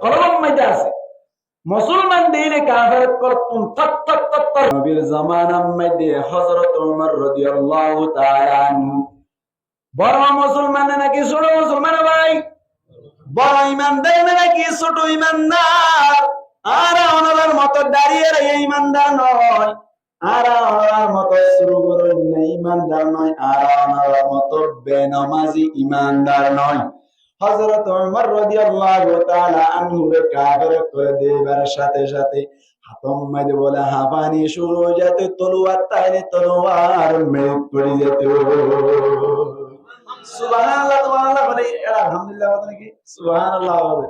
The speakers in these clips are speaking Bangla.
কলম মধ্যে আছে মুসলমান দিনে কাফের করতুম তত তত তত নবীর জামানার মধ্যে হযরত ওমর রাদিয়াল্লাহু তাআলা আনহু বড় মুসলমান নাকি ছোট মুসলমান ভাই বড় ইমানদার নাকি ছোট ইমানদার আর ওনার মতো দাঁড়িয়ে রয়ে ইমানদার নয় আর ওনার মতো শুরু করে ইমানদার নয় আর ওনার মতো বেনামাজি ইমানদার নয় হযরত ওমর রাদিয়াল্লাহু তাআলা আনহু কাফের করে দেবার সাথে সাথে হাতম মাইদে বলে হাবানি শুরু যাতে তলোয়ার তাইলে তলোয়ার মেঘ পড়ে যেত সুবহানাল্লাহ সুবহানাল্লাহ বলে আলহামদুলিল্লাহ বলে নাকি সুবহানাল্লাহ বলে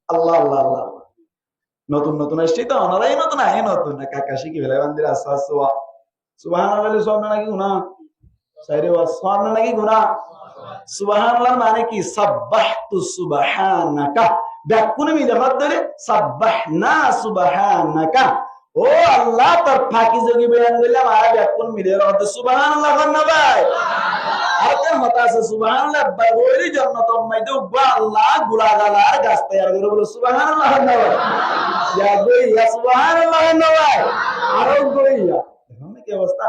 আল্লাহ আল্লাহ আল্লাহ নতুন নতুন আসছে তো ওনারাই নতুন আয় নতুন না কাকা শিখি ফেলে বান্দির আসাসওয়া সুবহানাল্লাহ বলে সব নাকি গুনাহ সাইরে ওয়াসওয়ান নাকি গুনাহ সুবহানাল্লাহ মানে কি সাব্বাহতু সুবহানাকা ব্যাকুন মি দেখাত ধরে সাব্বাহনা সুবহানাকা ও আল্লাহ তোর পাকিজগি বয়ান দিলাম আর ব্যাকুন মি দের অর্থ সুবহানাল্লাহ না ভাই আর কেন হতা আছে সুবহানাল্লাহ বইরি জান্নাত মাইদে আল্লাহ গুলাগালার গাছ তৈরি করে বলে সুবহানাল্লাহ না ভাই ইয়া গই ইয়া সুবহানাল্লাহ না ভাই আর গইয়া দেখুন কি অবস্থা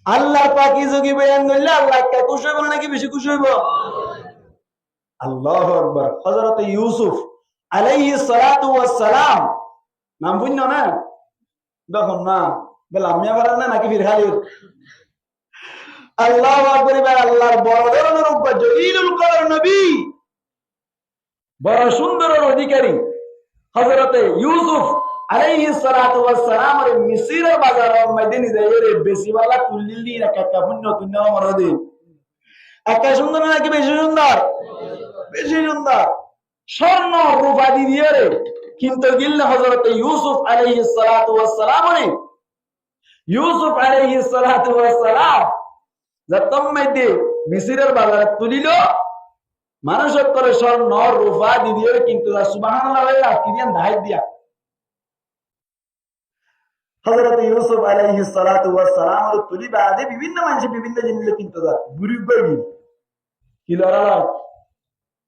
আল্লাহ পাকিজগি বয়ান দিলে আল্লাহ কে খুশি হইব নাকি বেশি খুশি হইব আল্লাহু আকবার হযরত ইউসুফ আলাইহিস সালাতু ওয়াস সালাম নাম বুঝনো না দেখুন না বলে আমি আবার না নাকি ফির খালি আল্লাহু আকবার এবার আল্লাহর বড় ধরনের উপর জলিলুল কদর নবী বড় সুন্দরের অধিকারী হযরত ইউসুফ আলাইহিস সালাতু ওয়াস সালাম এর মিসরের বাজারের মধ্যে নিয়ে যায় বেশিওয়ালা তুললি না কাকা পুণ্য পুণ্য মরদে একা সুন্দর নাকি বেশি সুন্দর বেশি সুন্দর স্বর্ণ রূপা দিয়ে রে কিন্তু গিল্লা হযরত ইউসুফ আলাইহিস সালাতু ওয়াস সালাম ইউসুফ আলাইহিস সালাতু ওয়াস সালাম যতম মধ্যে মিসরের বাজারে তুলিল মানুষ করে স্বর্ণ রূপা দিয়ে কিন্তু সুবহানাল্লাহ বলে কি দিন ধাই দিয়া হযরত ইউসুফ আলাইহিস সালাতু ওয়াস সালাম এর তুলি বাদে বিভিন্ন মানুষ বিভিন্ন জিনিস কিনতে যায় বুড়ি গবি কি লড়া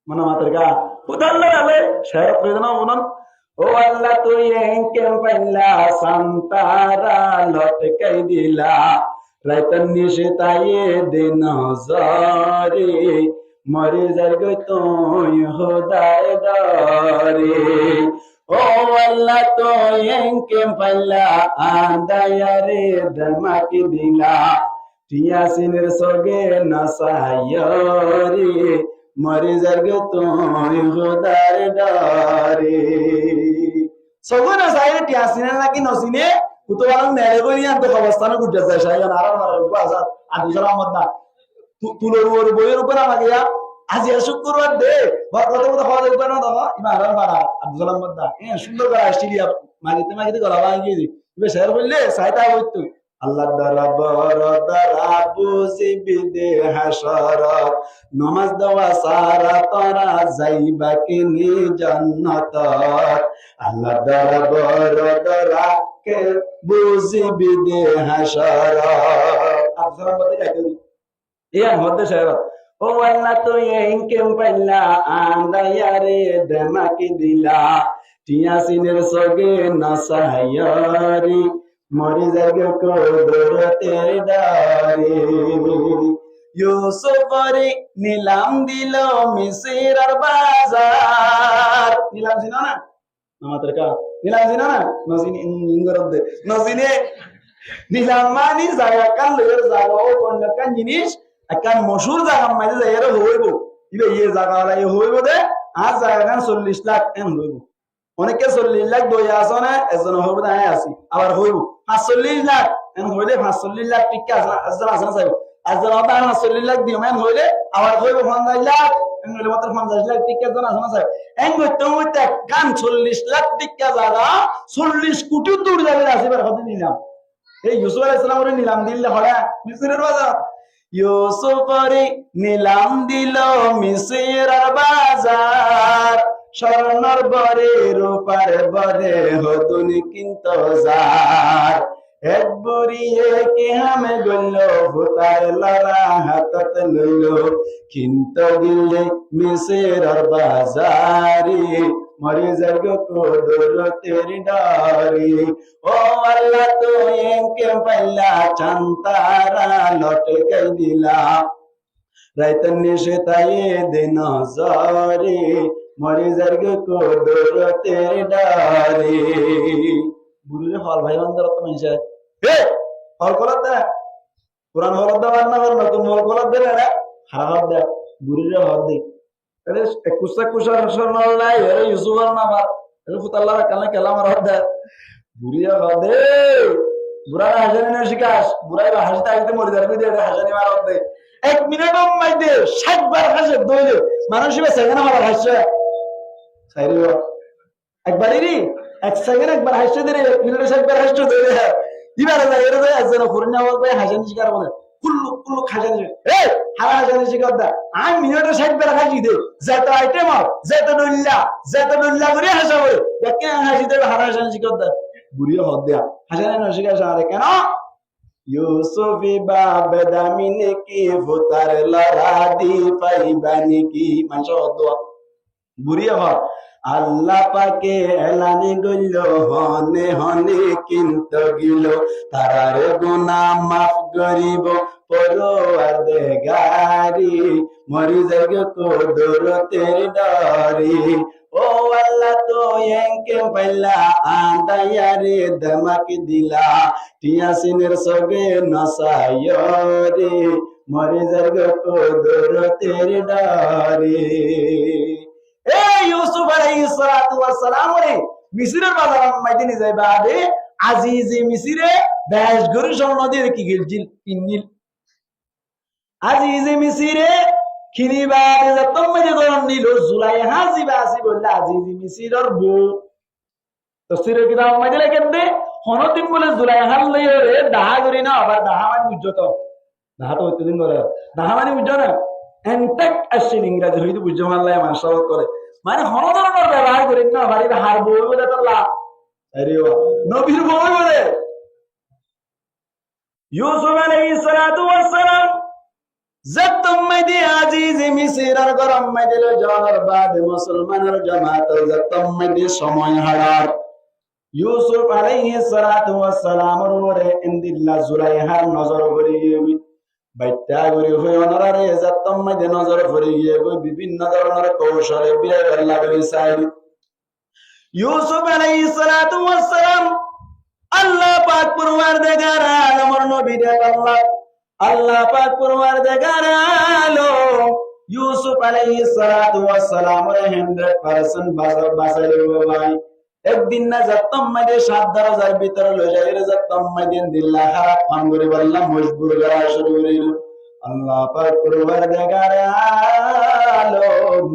মানে মাতরকা উদাল্লা আলে শের প্রয়োজন ওনন ও আল্লাহ তুই এনকে পাইলা সান্তারা লটকাই দিলা রাইতন নিশে তাইয়ে দিন হজারে মরে যাইগ তুই খোদায় দরে ও আল্লাহ তুই এনকে পাইলা আন্দায়ারে ধমাকি দিলা টিয়াসিনের সগে নাসায়রে মরে যাইগ তুই খোদায় দরে সগনা সাইরে টিয়াসিনের নাকি নসিনে কুতবালাম মেলে করি আনতে অবস্থানে গুজে যায় সাইগান আর মারার বাজার আদি সালামত না তুলোর ওর বইয়ের উপর আমাকে আজি শুক্রবার দে বা কত কত খাওয়া দেব না দাও ইমান আর মারা আদি সালামত না সুন্দর করে আসছিলিয়া মাগিতে গলা ভাঙিয়ে দি তুমি শেয়ার বললে সাইতা হইতো আল্লাহ দ্বারা বড় দ্বারা বুঝিবি হাসরত নামাজ দেওয়া সারা তোরা যাইবা কিনি জান্নাত আল্লাহ দ্বারা বড় দ্বারা কে বুঝিবি হাসরত আফসার মধ্যে যাইতে ইয়া মধ্যে শহরত ও আল্লাহ তুই এনকে পাইলা আন্দায়ারে ধমাকি দিলা টিয়াসিনের সগে নাসায়ারি মরি জায়গা কদরতে দারে ইউসুফরে নিলাম দিল মিসরের বাজার নিলাম ছিল না আমাদের কা নিলাম ছিল না নজিনি ইংরদে নজিনে নিলাম মানি জায়গা কান লয়ের জায়গা ও কোন কান জিনিস একান মশহুর জায়গা মাইতে যাইরা হইব ইবে এই জায়গাওয়ালা হইব দে আজ জায়গা কান 40 লাখ এম হইব অনেকে 40 লাখ দই আসনে এজন হইব দাই আসি আবার হইব 45 লাখ এম হইলে 45 লাখ টিকা আজরা আসনা চাইব আজরা ওটা 45 লাখ দিও এম হইলে আবার হইব 50 লাখ এম হইলে মাত্র 50 লাখ টিকা জন আসনা চাইব এম হইতো হইতে কান 40 লাখ টিকা জায়গা 40 কোটি দূর যাবে আসিবার কথা নিলাম এই ইউসুফ আলাইহিস সালামের নিলাম দিলে হড়া মিসরের বাজার ইউসুফরে নিলাম দিল মিসরের বাজার স্বর্ণর বরে রূপার বরে হতুন কিন্তু যার এক বুড়িয়ে কি হামে গল্ল ভূতার লড়া হাতত লইল কিন্তু গিলে মিসের বাজারি মরে যাগ কোদরতের ডারি ও আল্লাহ তো একে পাইলা চান্তারা লটকাই দিলা রাইতন নিশে তায়ে দিন জরে মরে যাগ কোদরতের ডারি বুড়িরে হল ভাই বান্দার তো মিশে হে হল কলার দে পুরান হল দে বান্না কর নতুন হল কলার দে রে হারাম দে বুড়িরে হল দে আরে কুসা কুসা রসন নাই আরে ইউসুফর না মার আরে ফুতাল্লাহ কালে কেলা মার হল দে বুড়িরে হল দে বুড়া হাজানি না শিকাস বুড়াই হাসতে হাসতে মরে যাবে দে হাজানি মার হল দে 1 মিনিটও মাইদে 60 বার হাসে দইলে মানুষ হিসেবে সেখানে মারা হাসছে সাইরিও একবারই এক সেকেন্ড একবার হাসতে দিলে 1 মিনিটে 60 বার হাসতে দিলে দিবারে যায় এর যায় যেন ফুরনা বলবে হাজানি শিকার বলে কুল্লু কুল্লু খাজানি এই হারা হাজানি শিকার দা আমি মিনিটে 60 বার হাসি দে যত আইটেম যত ডুল্লা করে হাসাবে দেখে হাসি দেবে হারা হাজানি শিকার দা বুড়িয়ে হদ দেয়া হাজানি না শিকার সারে কেন ইউসুফি বাবে দামিনে কি ভূতার লড়া দি পাইবানি কি মানুষ হদ বুড়িয়ে হদ আল্লাহ পাকে এলানি গইল হনে হনে কিন্তু গিল তারারে গুনাহ মাফ করিব পরওয়ারদিগারি মরি যাগ কোদরতের ডারি ও আল্লাহ তো একে পাইলা আন্দায়ারে দমাক দিলা টিয়াসিনের সবে নসায়রে মরি যাগ কোদরতের ডারি ইউসুফ আলাইহিস সালাতু ওয়াস সালাম রে মিসরের বাজার মাইদিনে যাইবা আদে আজিজে মিসরে বেশ গরি স্বর্ণ দিয়ে কি গিলজিল পিন্নিল আজিজে মিসরে খিনিবারে যতম মে দরন নিল জুলাইহা জিবাসি বললা আজিজে মিসরের বউ তফসিরের কিতাব মাইদিলে কেমনে হনদিন বলে জুলাইহার লইরে দাহা করি না আবার দাহা মানে বুঝতো দাহা তো হইতে দিন করে দাহা মানে বুঝছো না এনটেক আসেন ইংরেজি হইতে বুঝছো মানলাই মাশাআল্লাহ করে মানে হনদরনের ব্যবহার করেন না বাড়ির হার বই বলে তাল্লাহ আরে নবীর বই বলে ইউসুফ আলাইহিস সালাতু ওয়াস সালাম যতম মাইদি আজিজ মিসরের গরম মাইদিল জানার বাদ মুসলমানের জামাত যতম মাইদি সময় হারার ইউসুফ আলাইহিস সালাতু ওয়াস সালামের উপরে ইন্দিল্লাহ জুলাইহার নজর করিয়ে বাইটা গরি হয়ে অনারে যতম মাইদি নজর করিয়ে বিভিন্ন ধরনের কৌশলে বিরাট লাগলি চাই ইউসুফ আলাইহিস সালাতু ওয়াস সালাম আল্লাহ পাক পরওয়ারদিগার আলমের নবী রে আল্লাহ পাক পরওয়ারদিগার আলম ইউসুফ আলাইহিস সালাতু ওয়াস সালাম রে 100% বাসাইলো ভাই একদিন না যতম মাইদি 7 দরজার ভিতরে লই যাই রে যতম মাইদি দিল্লাহ খারাপ কাম করে বললাম মজবুর করা শুরু করিল আল্লাহ পাক পরওয়ারদিগার আলম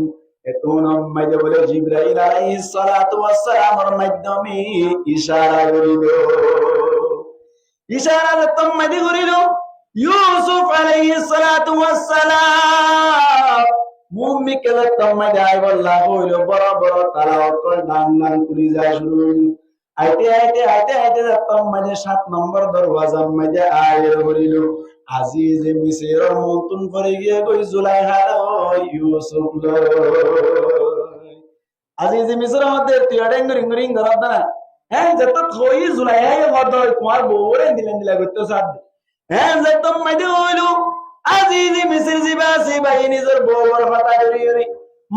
এতন মাইদে বলে জিবরাইল আলাইহিস সালাতু ওয়াস সালামের মাধ্যমে ইশারা করিল ইশারা যতম মাইদি করিল ইউসুফ আলাইহিস সালাতু ওয়াস সালাম মুম্মি কে যতম মাইদি আই বললা হইল বড় বড় তালাওয়াত করে ডান ডান করি যায় শুরু হইল আইতে যতম মাইদি 7 নম্বর দরওয়াজা মাইদি আয়ের করিল আজিজ মিসরের মন্তন করে গিয়ে কই জুলাইহা ইউসুফ আজিজ মিসরের মধ্যে টিয়াডেং রিং রিং ধরত না হ্যাঁ যত থই জুলাইহা মধ্যে তোমার বউরে দিলা গত সাদ হ্যাঁ যত মাইদে হইলো আজিজ মিসর জিবাসি ভাই নিজের বউর কথা করি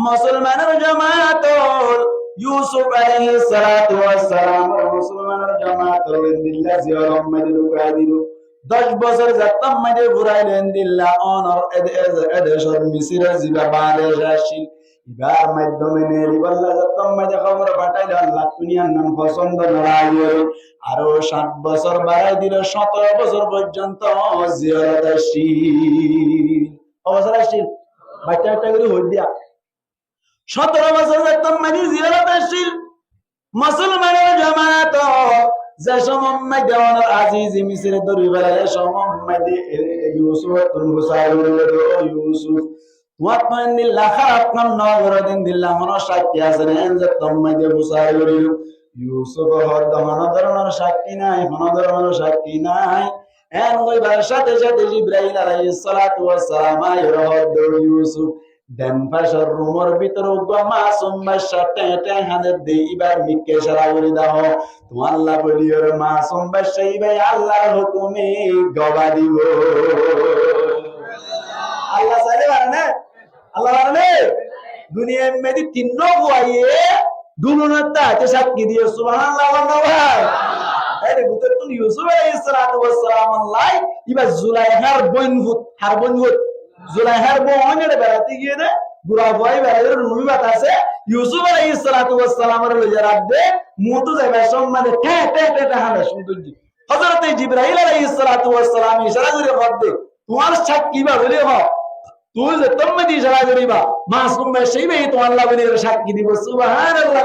মুসলমানের জামাত ইউসুফ আলাইহিস সালাতু ওয়াস সালাম মুসলমানের জামাত দিল্লা জিয়ারত মাইদে লুকাই দিল 10 বছর যতম মাইদে ঘুরাইলেন দিল্লা অনর এদেশর মিসরের জিবা বাংলাদেশ আসিল ইবার মাধ্যমে নেলি বল্লা যতম মাইদে খবর পাঠাইল আল্লাহ দুনিয়ার নাম পছন্দ নড়াইল আরো 7 বছর বাড়াই দিল 17 বছর পর্যন্ত জিয়ারত আসিল অবসর আসিল বাচ্চা করে হই দিয়া 17 বছর যতম মাইদে জিয়ারত আসিল মুসলমানের জামাত যে সময় দেওয়ানোর আজিজ মিসরে দরি বেলালে সময় ইউসুফ তুমি গুসাইল ইউসুফ ওয়াতমান দিল্লাহ খারাপ কাম নগর দিন দিল্লাহ মন সাক্ষী আছেন যে তোমায় দিয়ে গুসাইল ইউসুফ হদ ধরনের সাক্ষী নাই, ধরনের সাক্ষী নাই। এন হইবার সাথে সাথে জিবরাইল আলাইহিস সালাতু ওয়াস সালাম আইর হদ ইউসুফ দেন পাশের রুমের ভিতর উগা মাসুম বাদশা টেটে হাতে দেইবার মিকে সারা করে দাও। তোমার আল্লাহ বলিওর মাসুম বাদশা ভাই আল্লাহর হুকুমে গবা দিব। আল্লাহ চাইলে পারে না, আল্লাহ পারে না। দুনিয়ার মেদি তিন গুয়াইয়ে দুলুনতা তে সাক্ষী দিয়ে সুবহানাল্লাহ ওয়া ভাই। আরে বুতর তুই ইউসুফ আলাইহিস সালাতু ওয়াস সালাম আল্লাহ ইবা জুলাইহার বইনভূত হার বইনভূত জুলাইহার বইনের বেড়াতে গিয়ে দে বুড়া ভাই বেড়াতে রুমি বাতাসে ইউসুফ আলাইহিস সালাতু ওয়াস সালামের লইয়া রাখবে মুতো যাবে সম্মানে টে টে টে হানা শুনতুজি। হযরত জিবরাইল আলাইহিস সালাতু ওয়াস সালাম ইশারা করে বলতে তোমার সাক্ষী বা বলে হ তুই যে তুমি দি ইশারা করিবা মাসুম ভাই সেই ভাই তো আল্লাহ বলে সাক্ষী দিব সুবহানাল্লাহ।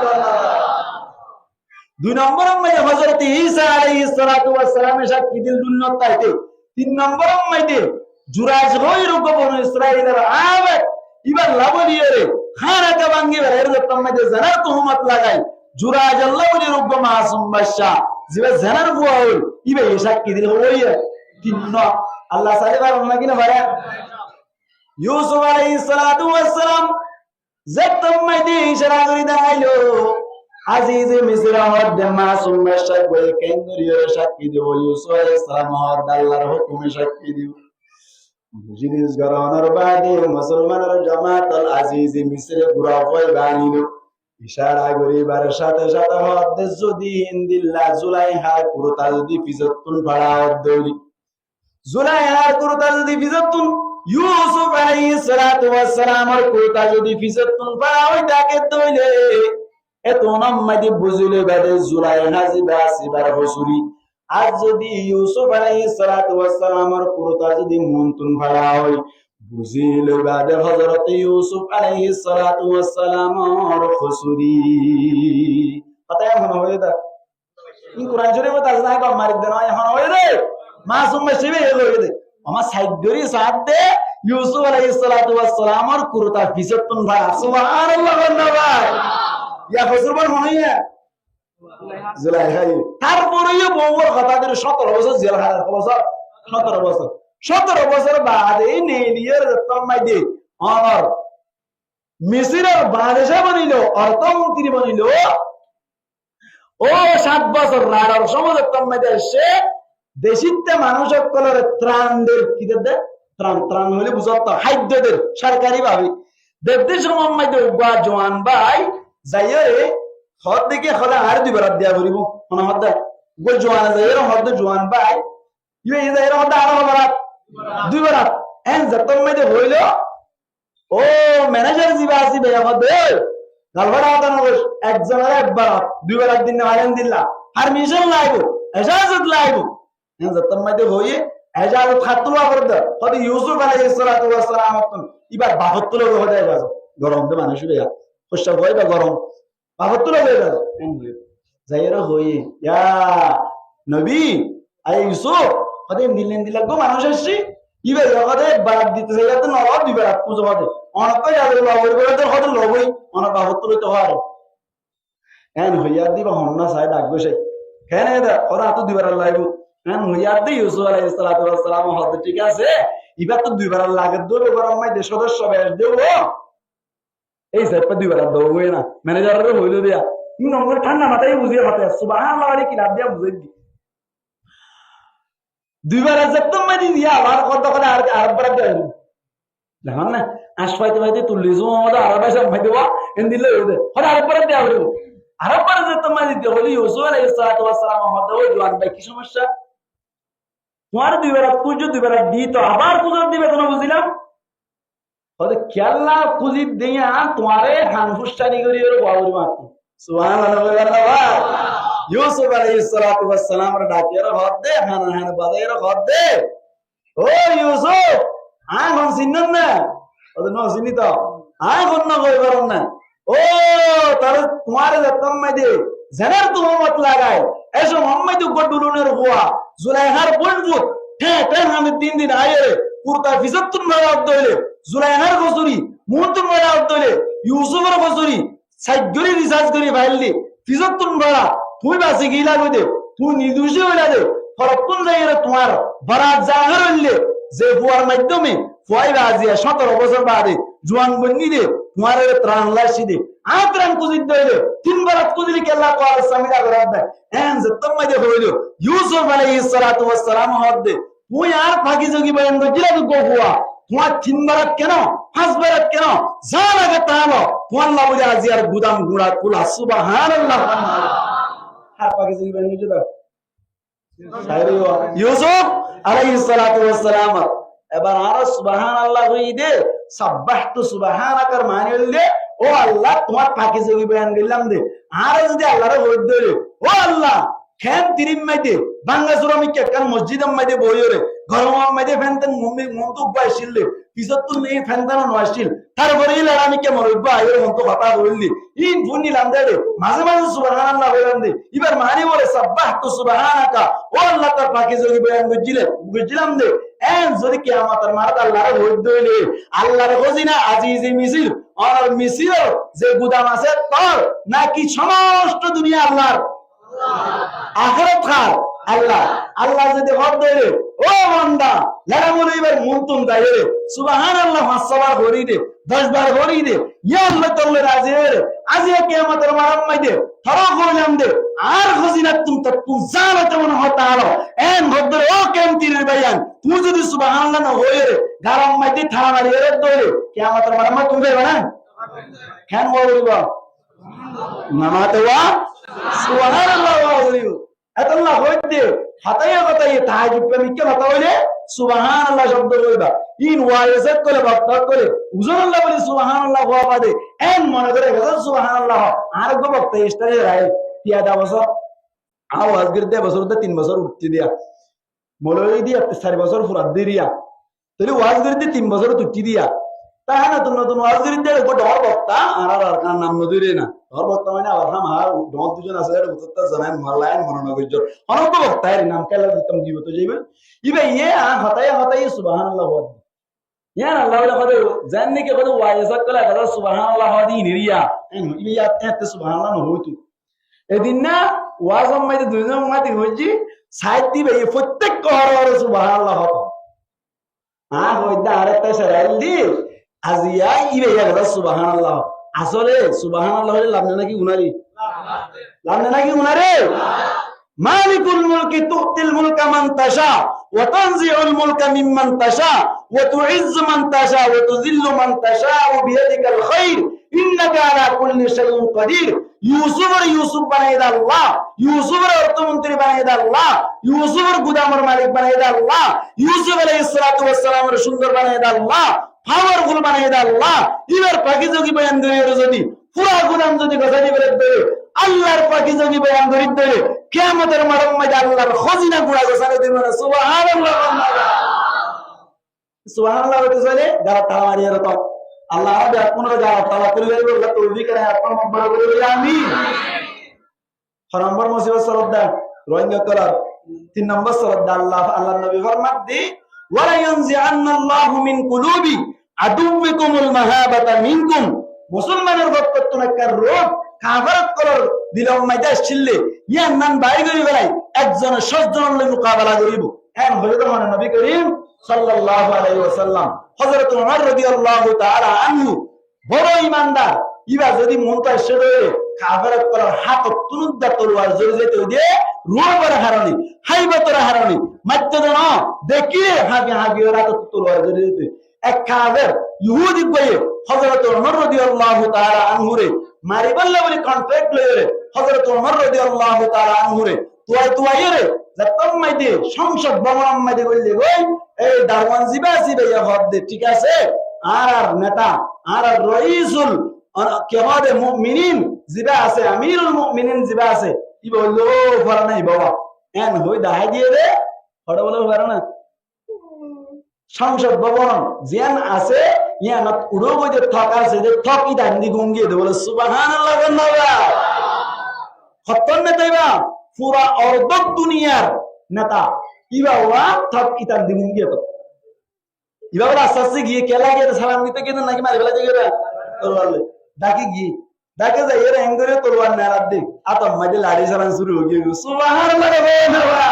দুই নম্বর মধ্যে হযরত ঈসা আলাইহিস সালাতু ওয়াস সালামের সাক্ষী দিল দুন্নতাইতে। তিন নম্বর মধ্যে জুরাজ হই রূপ বনু ইসরাইলের আবে ইবার লাবলিয়ে রে খানাটা ভাঙ্গি বের এর মধ্যে জানার তুহমত লাগাই জুরাজ আল্লাহ বলি রূপ মাসুম বাদশা জিবে জানার বুয়া হই ইবে সাক্ষী দিল হই তিন আল্লাহ সাহেবার নাকি না ভাই ইউসুফ আলাইহিস সালাতু ওয়াস সালাম যতম মধ্যে ইশারা করে দাইলো আজিজ মিসর হদ মাসুম বাদশা বলে কেন্দ্রীয় সাক্ষী দিব ইউসুফ আলাইহিস সালাম হদ আল্লাহর হুকুমে সাক্ষী দিব। জিনিস গরানোর বাদে মুসলমানের জামাত আল আজিজ মিসরে বুড়া হয় বানিল ইশারা করিবার সাথে সাথে হদ যদি ইনদিল্লাহ জুলাইহা কুরতা যদি ফিজতুন ফাড়া দৌলি জুলাইহা কুরতা যদি ফিজতুন ইউসুফ আলাইহিস সালাতু ওয়াস সালামের কুরতা যদি ফিজতুন ফাড়া হয় তাকে দৌলে এত নাম্মাদি বুঝলে বাদে জুলাইহা জিবা সিবার হসুরি। আজ যদি ইউসুফ আলাইহিস সালাতু ওয়াস সালামের কুরতা যদি মনতুন ফাড়া হয় বুঝিলে বাদে হযরত ইউসুফ আলাইহিস সালাতু ওয়াস সালামের হসুরি। কথা এখন হয়ে দা ইন কোরআন শরীফে তাজ না কম মারিক দেন এখন হয়ে রে মাসুম মেশিবে হয়ে দে আমার সাইদরি সাথ দে ইউসুফ আলাইহিস সালাতু ওয়াস সালামের কুরতা ফিজতুন ফাড়া সুবহানাল্লাহ ওয়া ইয়া ফসরবার মনেয়া জুলাইহা তারপরেও বউর কথাদের 17 বছর জেল হাজার বছর 17 বছর বাদে নেলিয়ার তম্মাই দে আর মিসরের বাদশা বনিল অর্থমন্ত্রী বনিল ও 7 বছর রাড়ার সমাজ তম্মাই দে সে দেশিতে মানুষ সকলের ত্রাণদের কি দে ত্রাণ হলে বুঝত খাদ্যদের সরকারি ভাবে দেবদের সময় দে বা জওয়ান ভাই যাইয়ে হদ দেখে হলে আর দুই বারাত দিয়া করিব মনে হদ গোল জওয়ান যাইয়ে হদ জওয়ান ভাই ইয়ে যাইয়ে হদ আর বারাত দুই বারাত এন যতম মধ্যে হইল ও ম্যানেজার জিবা আসি বে হদ গালবাড়া হদ না একজনের এক বারাত দুই বারাত দিন আলেন দিল্লা পারমিশন লাইবো ইজাজত লাইবো এন যতম মধ্যে হইয়ে ইজাজত খাতুয়া করদ হদ ইউসুফ আলাইহিস সালাতু ওয়াস সালাম ইবার 72 লোক হদে যাও গরম তো মানুষ বেয়া কষ্ট হয় বা গরম বাহাত্তর হয়ে গেল যাইরা হয়ে ইয়া নবী আই ইউসুফ হদে দিলেন দিলাগ গো মানুষ আসছি ইবে হদে বারাত দিতে যাইয়া তো নব দুই বারাত পূজা হদে অনেক যাবে বাবুর করে তো হদে লবই অনেক বাহাত্তর তো হয় এন হইয়া দিবা হন্না সাই ডাকবো সে কেন এটা ওরা তো দুই বারাত লাগবো এন হইয়া দি ইউসুফ আলাইহিস সালাতু ওয়াস সালাম হদে ঠিক আছে ইবা তো দুই বারাত লাগে দূরে গরম মাই দেশ সদস্য বেশ দেব এই সাইডটা দুই বারাত দাও হই না ম্যানেজারের হইল দিয়া তুমি নম্বর ঠান্ডা মাথায় বুঝিয়ে হাতে সুবহানাল্লাহ আরে কি লাভ দিয়া বুঝাই দি দুই বারাত যতম মাই দিয়া আবার কত করে আর বারাত দেয় দেখুন না আশফাইতে ভাইতে তুললি জো আমাদের আরবে সব ভাই দেওয়া এন দিলে হইবে হরে আর বারাত দেয়া হইব আর বারাত যতম মাই দিতে হলি ইউসুফ আলাইহিস সালাতু ওয়াস সালাম আমাদের ওই জওয়ান ভাই কি সমস্যা তোমার দুই বারাত পুজো দুই বারাত দি তো আবার পুজো দিবে তোমরা বুঝিলাম হদে কেল্লা কুজি দিয়া তোমারে হানফুস্তানি করি ওর বাবুর মারতে সুবহানাল্লাহ ইউসুফ আলাইহিস সালাতু ওয়াস সালামের ডাকিয়ার হদে হান বাদায়ের হদে ও ইউসুফ আগুন চিনন না ওদের ন চিনি তো আগুন না কই পারন না ও তার তোমারে যতম মাইদে জানার তুহমত লাগাই এসো মোহাম্মদ গডুলুনের বুয়া জুলাইহার বন্ধুত হ্যাঁ তাই আমি দিন আয়ে কুরতা ফিজতুন মারাত দইলে জুলাইহার গজুরি মুতুন মারাত দইলে ইউসুফের গজুরি সাইগরি রিসার্চ করি ফাইললি ফিজতুন মারা তুই বাসি গিলা কই দে তুই নির্দোষী হইলা দে ফরকুন যাইরে তোমার বরাত জাহির হইলে যে ফুয়ার মাধ্যমে ফুয়াই বাজিয়া 17 বছর বাদে জোয়ান বন্নি দে তোমার ত্রাণ লাসি দে আত্রান কুজিদ দইলে তিন বারাত কুজিলি কে আল্লাহ কোয়ার সামিদা গরাদ দে এন যে তোমায় দে হইলো ইউসুফ আলাইহিস সালাতু ওয়াস সালাম হদে তুই আর ফাঁকি যোগী বয়ান গজিলা গো ফুয়া তোমার তিন বারাত কেন 5 বারাত কেন যা লাগে তা হলো তোমার আল্লাহ বুঝা আজিয়ার গুদাম গুড়া কুলা সুবহানাল্লাহ আর ফাঁকি যোগী বয়ান গজিলা ইউসুফ আলাইহিস সালাতু ওয়াস সালাম এবার আর সুবহানাল্লাহ হইদে সাব্বাহতু সুবহানাকার মানে হইলে ও আল্লাহ তোমার পাকিজগি বয়ান দিলাম দে আর যদি আল্লাহর হইদ দে ও আল্লাহ খেন তিরিম মাইদে বাংলা সুরামিকে কান মসজিদম মাইদে বইরে গরম মাইদে ফেনতেন মুম্মি মন্তু বাইছিললে পিছত তো নেই ফেনতেন নয়ছিল তারপরে লড়ামিকে মরবা আইর মন্তু কথা বললি ইন ফুনি লান্দে মাঝে মাঝে সুবহানাল্লাহ বলেন দে এবার মানে বলে সাব্বাহতু সুবহানাকা ও আল্লাহ তার পাকিজগি বয়ান বুঝিলাম দে এন যদি কিয়ামতের মারাত আল্লাহর হইদ দইলে আল্লাহর খজিনা আজিজে মিছিল আর মিছিল যে গুদাম আছে তোর নাকি সমস্ত দুনিয়া আল্লাহর আখিরাত খার আল্লাহ আল্লাহ যদি হদ দেয় ও বান্দা যারা বলে এবার মুনতুন গায়ে সুবহানাল্লাহ 5 বার হরি দে 10 বার হরি দে ইয়া আল্লাহ তাআলা রাজি রে আজ কিয়ামতের মারাত মাইদে ধরা করলাম দে আর খজিনা তুম জানাতে মনে হতা আলো এন ভদ্র ও কেমতির বায়ান তুই যদি সুবহানাল্লাহ না হয়ে রে গারাম মাইদে থানা মারি রে দইলে কিয়ামতের মারাত তুমি দেবে না কেন বলবা নামাতে ওয়া সুবহানাল্লাহ ওয়া আল্লাহ হইতে হাতায়া কথাই তাহাজ্জুদ প্রেমিককে কথা হইলে সুবহানাল্লাহ শব্দ কইবা ইন ওয়াইজাত করে বক্তা করে উজুরাল্লাহ বলে সুবহানাল্লাহ হওয়া বাদে এন মনে করে গেছে সুবহানাল্লাহ আর গো বক্তা ইস্তারে রায় পিয়াদা বছর আওয়াজ গিরতে বছর 3 বছর উঠতে দিয়া মৌলভী দিয়া 4 বছর ফুরাত দিয়া তাহলে ওয়াজ গিরতে 3 বছর উঠতে দিয়া তাহা নতুন নতুন ওয়াজ গিরতে উপর ডর বক্তা আর কার নাম নদীরে না ডর বক্তা মানে আবার আমার ডর দুজন আছে এর উত্তরটা জানাই মারলাইন মননা কইজর অনন্ত বক্তা এর নাম কেলা দিতাম জীবত যাইবে ইবে ইয়ে হতায় সুবহানাল্লাহ ওয়া ইয়া আল্লাহ ওয়া কদে জাননি কে কদে ওয়াইজা কলা কদে সুবহানাল্লাহ ওয়া নিরিয়া ইবে ইয়া এতে সুবহানাল্লাহ ন হইতু এদিন না ওয়াজম মাইতে দুজন মাইতে হইজি সাইড দিবে এই প্রত্যেক কহর সুবহানাল্লাহ হতো হইদা আরেকটা সরাইল দি আজিয়া ইবে ইয়া কদে সুবহানাল্লাহ আসলে সুবহানাল্লাহ হইলে লাভ নাকি গুনারি লাভ নাকি গুনারে মালিকুল মুলকি তুতিল মুলকা মান তাশা ওয়া তানজিউল মুলকা মিম্মান তাশা ওয়া তুইজ্জু মান তাশা ওয়া তুযিল্লু মান তাশা বিয়াদিকাল খায়র ইন্নাকা আলা কুল্লি শাইইন কাদির ইউসুফ বানাই দা আল্লাহ ইউসুফের অর্থমন্ত্রী বানাই দা আল্লাহ ইউসুফের গুদামের মালিক বানাই দা আল্লাহ ইউসুফ আলাইহিস সালাতু ওয়াস সালামের সুন্দর বানাই দা আল্লাহ পাওয়ারফুল বানাই দা আল্লাহ ইবার পাকিজগি বয়ান করে যদি পুরা গুদাম যদি গজানি করে দেয় আল্লাহর পাকিজগি বয়ান করে দেয় কিয়ামতের মাঠে আল্লাহর খজিনা গুড়া গোছানো দিবেন সুবহানাল্লাহ সুবহানাল্লাহ বলতে চলে যারা তালা মারিয়ে তো আল্লাহ রাব্বি আপনারা যারা তালা করে বের করলে তৌফিক করে আপনার মব্বর করে বলি আমিন 6 নম্বর মুসিবত সরদা রোহিঙ্গা করার 3 নম্বর সরদা আল্লাহ নবী ফরমাত দি ওয়ালা ইয়ানজিআন্নাল্লাহু মিন কুলুবি আদুবিকুমুল মাহাবাতা মিনকুম মুসলমানের গত্তন একটা রোগ কাফারত করার দিলম মাইদা ছিললে ইয়ার নাম বাই করি বেলাই একজন 6 জনের মোকাবেলা করিব এন হযরত নবী করিম সাল্লাল্লাহু আলাইহি ওয়াসাল্লাম হযরত ওমর রাদিয়াল্লাহু তাআলা আনহু বড় ঈমানদার ইবা যদি মনটা সেরে কাফারত করার হাত তুনুদ্দা তলোয়ার জড়ে যেতে দিয়ে রোবার হারানি হাইবতর হারানি মাত্তদন দেখি হাগি ওরা তো তলোয়ার জড়ে যেতে এক কাফের ইহুদি কয়ে হযরত ওমর রাদিয়াল্লাহু তাআলা আনহু রে মারি বললে বলি কন্ট্রাক্ট লয়ে হযরত ওমর রাদিয়াল্লাহু তাআলা আনহু রে তুই রে যতম মাইদে সংসদ ভবন মাইদে বললে কই এই দারওয়ান জিবা ইয়া হদ দে ঠিক আছে আর নেতা আর রাইসুল কিবাদে মুমিনিন জিবা আছে আমিরুল মুমিনিন জিবা আছে ই বললো ফরা নাই বাবা এন হই দাহাই দিয়ে রে ফড় বলে ফরা না সংসদ ভবন জিয়ান আছে ইয়ান উড়ো বইতে ঠক আছে যে ঠকি দান্দি গঙ্গিয়ে দে বলে সুবহানাল্লাহ বন্নাবা খতন নেতাইবা পুরা অর্ধক দুনিয়ার নেতা ইবা ওয়া ঠক ইতান দি গঙ্গিয়ে তো ইবা ওরা আস্তে গিয়ে কেলা গিয়ে সালাম দিতে গিয়ে নাকি মারি ফেলা গিয়ে তোরলে ডাকি গিয়ে ডাকে যাই এর এঙ্গরে তরবার নেড়ার দিক আতম মাঝে লাড়ি চালান শুরু হয়ে গেল সুবহানাল্লাহ রে বাবা